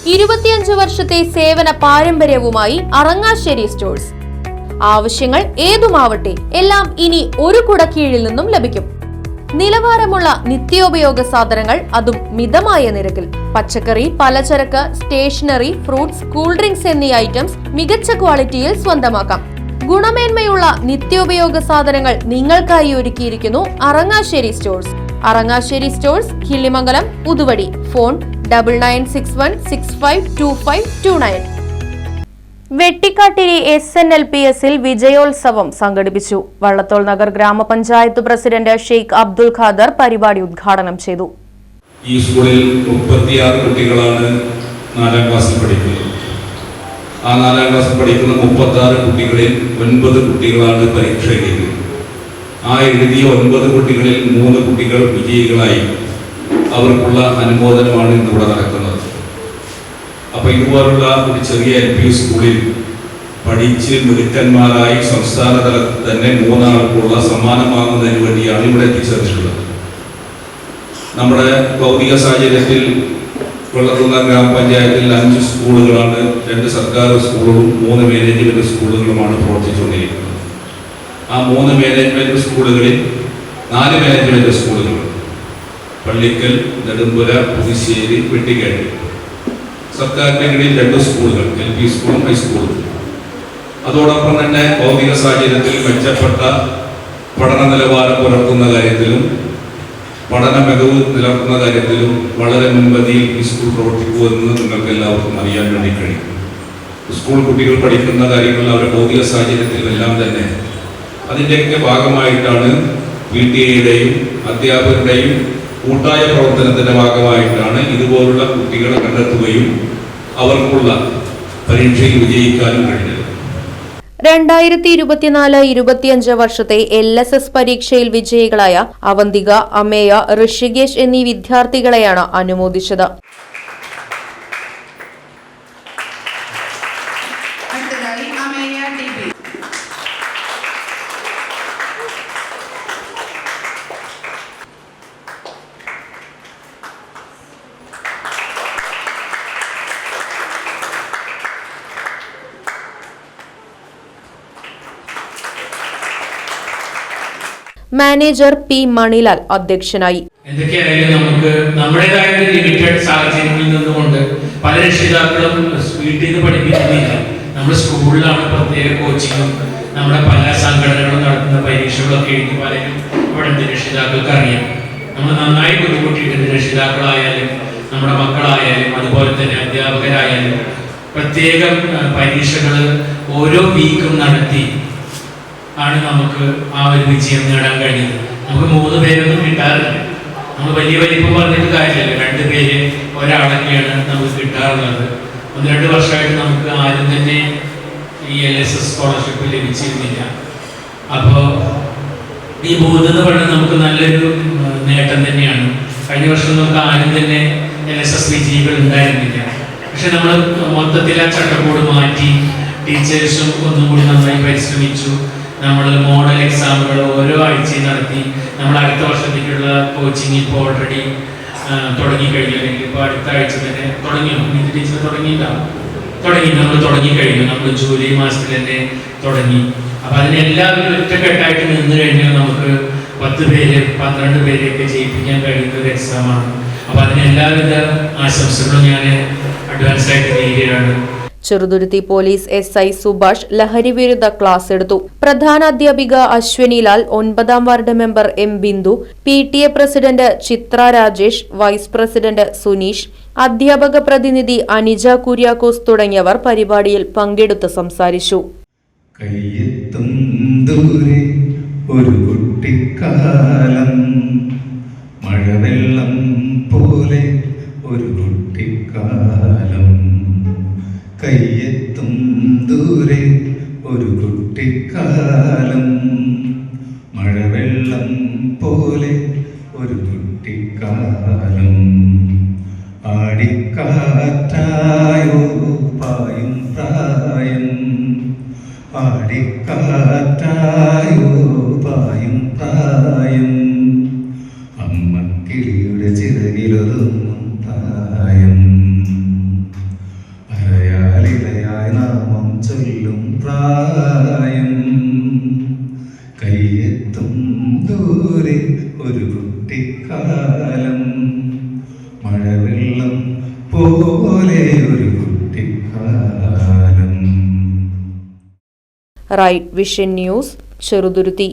25 വർഷത്തെ സേവന പാരമ്പര്യവുമായി അറങ്ങാശ്ശേരി സ്റ്റോഴ്സ്. ആവശ്യങ്ങൾ ഏതുമാവട്ടെ എല്ലാം ഇനി ഒരു കുടക്കീഴിൽ നിന്നും ലഭിക്കും. നിലവാരമുള്ള നിത്യോപയോഗ സാധനങ്ങൾ, അതും മിതമായ നിരക്കിൽ. പച്ചക്കറി, പലചരക്ക്, സ്റ്റേഷനറി, ഫ്രൂട്ട്സ്, കൂൾ ഡ്രിങ്ക്സ് എന്നീ ഐറ്റംസ് മികച്ച ക്വാളിറ്റിയിൽ സ്വന്തമാക്കാം. ഗുണമേന്മയുള്ള നിത്യോപയോഗ സാധനങ്ങൾ നിങ്ങൾക്കായി ഒരുക്കിയിരിക്കുന്നു Arangassery stores. Arangassery stores, Killimangalam, Uthuvadi. Phone 9961652529. Vettikkattiri SNLPSൽ വിജയോത്സവം സംഘടിപ്പിച്ചു. വള്ളത്തോൾ നഗർ ഗ്രാമപഞ്ചായത്ത് പ്രസിഡന്റ് ഷെയ്ഖ് അബ്ദുൽ ഖാദർ പരിപാടി ഉദ്ഘാടനം ചെയ്തു. ഈ സ്കൂളിൽ 36 കുട്ടികളാണ് 4ാം ക്ലാസ്സിൽ പഠിക്കുന്നത്. ആ 4ാം ക്ലാസ്സിൽ പഠിക്കുന്ന 36 കുട്ടികളിൽ 9 കുട്ടികളാണ് പരീക്ഷ എഴുതിയത്. ആ എഴുതിയ 9 കുട്ടികളിൽ 3 കുട്ടികൾ വിജയികളായി. അവർക്കുള്ള അനുമോദനമാണ് ഇന്നിവിടെ നടക്കുന്നത്. അപ്പോൾ ഇതുപോലുള്ള ഒരു ചെറിയ LP സ്കൂളിൽ പഠിച്ച് മിടുക്കന്മാരായി സംസ്ഥാന തലത്തിൽ തന്നെ 3 ആൾക്കുള്ള സമ്മാനം വാങ്ങുന്നതിന് വേണ്ടിയാണ് ഇവിടെ എത്തിച്ചേർന്നിട്ടുള്ളത്. നമ്മുടെ ഭൗതിക സാഹചര്യത്തിൽ വള്ളത്തോൾ ഗ്രാമപഞ്ചായത്തിൽ 5 സ്കൂളുകളാണ്, 2 സർക്കാർ സ്കൂളുകളും 3 മാനേജ്മെന്റ് സ്കൂളുകളുമാണ് പ്രവർത്തിച്ചുകൊണ്ടിരിക്കുന്നത്. ആ 3 മാനേജ്മെന്റ് സ്കൂളുകളിൽ 4 മാനേജ്മെന്റ് സ്കൂളുകൾ പള്ളിക്കൽ, നെടുമ്പുര, പുതുശ്ശേരി, വെട്ടിക്കാട്ടി. സർക്കാരിൻ്റെ കീഴിൽ 2 സ്കൂളുകൾ, LP സ്കൂളും ഹൈസ്കൂളും. അതോടൊപ്പം തന്നെ ഭൗതിക സാഹചര്യത്തിൽ മെച്ചപ്പെട്ട പഠന നിലവാരം പുലർത്തുന്ന കാര്യത്തിലും പഠന മികവ് നിലനിർത്തുന്ന കാര്യത്തിലും വളരെ മുൻപന്തിയിൽ ഈ സ്കൂൾ പ്രവർത്തിക്കുമെന്ന് നിങ്ങൾക്ക് എല്ലാവർക്കും അറിയാൻ വേണ്ടി കഴിയും. സ്കൂൾ കുട്ടികൾ പഠിക്കുന്ന കാര്യങ്ങൾ അവരുടെ ഭൗതിക സാഹചര്യത്തിലെല്ലാം തന്നെ അതിൻ്റെയൊക്കെ ഭാഗമായിട്ടാണ് PTA-യുടെയും അധ്യാപകരുടെയും കൂട്ടായ പ്രവർത്തനത്തിന്റെ ഭാഗമായിട്ടാണ് ഇതുപോലുള്ള കുട്ടികളെ കണ്ടെത്തുകയും അവർക്കുള്ള പരീക്ഷയിൽ വിജയിക്കാനും കഴിഞ്ഞത്. 2024-25 വർഷത്തെ LSS പരീക്ഷയിൽ വിജയികളായ അവന്തിക, അമേയ, ഋഷികേഷ് എന്നീ വിദ്യാർത്ഥികളെയാണ് അനുമോദിച്ചത്. Manager P. മണിലാൽ അധ്യക്ഷനായി. എന്തൊക്കെയായാലും നമുക്ക് നമ്മുടേതായ ഒരു ലിമിറ്റഡ് സാഹചര്യങ്ങളിൽ നിന്നുകൊണ്ട് പല രക്ഷിതാക്കളും വീട്ടിൽ നിന്ന് പഠിപ്പിക്കുന്നില്ല. നമ്മുടെ സ്കൂളിലാണ് പ്രത്യേക കോച്ചിങ്ങും നമ്മുടെ പല സംഘടനകളും നടത്തുന്ന പരീക്ഷകളൊക്കെ എഴുതി പലരും ഇവിടെ രക്ഷിതാക്കൾക്ക് അറിയാം. നമ്മൾ നന്നായി ബുദ്ധിമുട്ടിയിട്ടുണ്ട്. രക്ഷിതാക്കളായാലും നമ്മുടെ മക്കളായാലും അതുപോലെ തന്നെ അധ്യാപകരായാലും പ്രത്യേകം പരീക്ഷകൾ ഓരോ വീക്കും നടത്തി ആണ് നമുക്ക് ആ ഒരു വിജയം നേടാൻ കഴിയുന്നത്. നമുക്ക് 3 പേരൊന്നും കിട്ടാറില്ല. നമ്മൾ വലിയ വലിപ്പം പറഞ്ഞിട്ട് കാര്യമില്ല. 2 പേര് ഒരാളൊക്കെയാണ് നമുക്ക് കിട്ടാറുള്ളത്. 1-2 വർഷമായിട്ട് നമുക്ക് ആരും തന്നെ ഈ LSS സ്കോളർഷിപ്പ് ലഭിച്ചിരുന്നില്ല. അപ്പോൾ ഈ 3 എന്ന് പറഞ്ഞാൽ നമുക്ക് നല്ലൊരു നേട്ടം തന്നെയാണ്. കഴിഞ്ഞ വർഷം നമുക്ക് ആരും തന്നെ LSS വിജയികൾ ഉണ്ടായിരുന്നില്ല. പക്ഷെ നമ്മൾ മൊത്തത്തിൽ ആ ചട്ടക്കൂട് മാറ്റി ടീച്ചേഴ്സും ഒന്നും കൂടി നന്നായി പരിശ്രമിച്ചു. നമ്മൾ മോഡൽ എക്സാമുകൾ ഓരോ ആഴ്ചയും നടത്തി. നമ്മൾ അടുത്ത വർഷത്തേക്കുള്ള കോച്ചിങ് ഇപ്പോൾ ഓൾറെഡി തുടങ്ങിക്കഴിഞ്ഞു. അല്ലെങ്കിൽ ഇപ്പോൾ അടുത്ത ആഴ്ച തന്നെ തുടങ്ങിയോ? ടീച്ചർ നമ്മൾ തുടങ്ങിക്കഴിഞ്ഞു. നമ്മൾ ജൂലൈ മാസത്തിൽ തന്നെ തുടങ്ങി. അപ്പം അതിനെല്ലാവരും ഒറ്റക്കെട്ടായിട്ട് നിന്ന് കഴിഞ്ഞാൽ നമുക്ക് 10 പേര് 12 പേരെയൊക്കെ ജയിപ്പിക്കാൻ കഴിയുന്ന ഒരു എക്സാമാണ്. അപ്പം അതിനെല്ലാവിധ ആശംസകളും ഞാൻ അഡ്വാൻസ് ആയിട്ട് നേരിടുകയാണ്. ചെറുതുരുത്തി പോലീസ് SI സുഭാഷ് ലഹരി വിരുദ്ധ ക്ലാസ് എടുത്തു. പ്രധാനാധ്യാപിക അശ്വനിലാൽ, 9ാം ward member M. Bindu, PTA president Chitra Rajesh, vice president Suneesh, അധ്യാപക പ്രതിനിധി അനിജ കുര്യാക്കോസ് തുടങ്ങിയവർ പരിപാടിയിൽ പങ്കെടുത്ത് സംസാരിച്ചു. കയ്യെത്തും ദൂരെ ഒരു കുട്ടിക്കാലം, മഴവെള്ളം പോലെ ഒരു കുട്ടിക്കാലം. കയ്യെത്തും ദൂരെ ഒരു കുട്ടിക്കാലം, മഴവെള്ളം പോലെ ഒരു കുട്ടിക്കാലം. ആടിക്കാറ്റായോ പായും പ്രായം, ആടിക്കാറ്റായോ പായും പ്രായം. അമ്മക്കിളിയുടെ ചിറകിലൊതുങ്ങും പ്രായം. കുട്ടിക്കാലം മഴവെള്ളം പോലെ ഒരു കുട്ടിക്കാലം. Right vision news, Cheruthuruthy.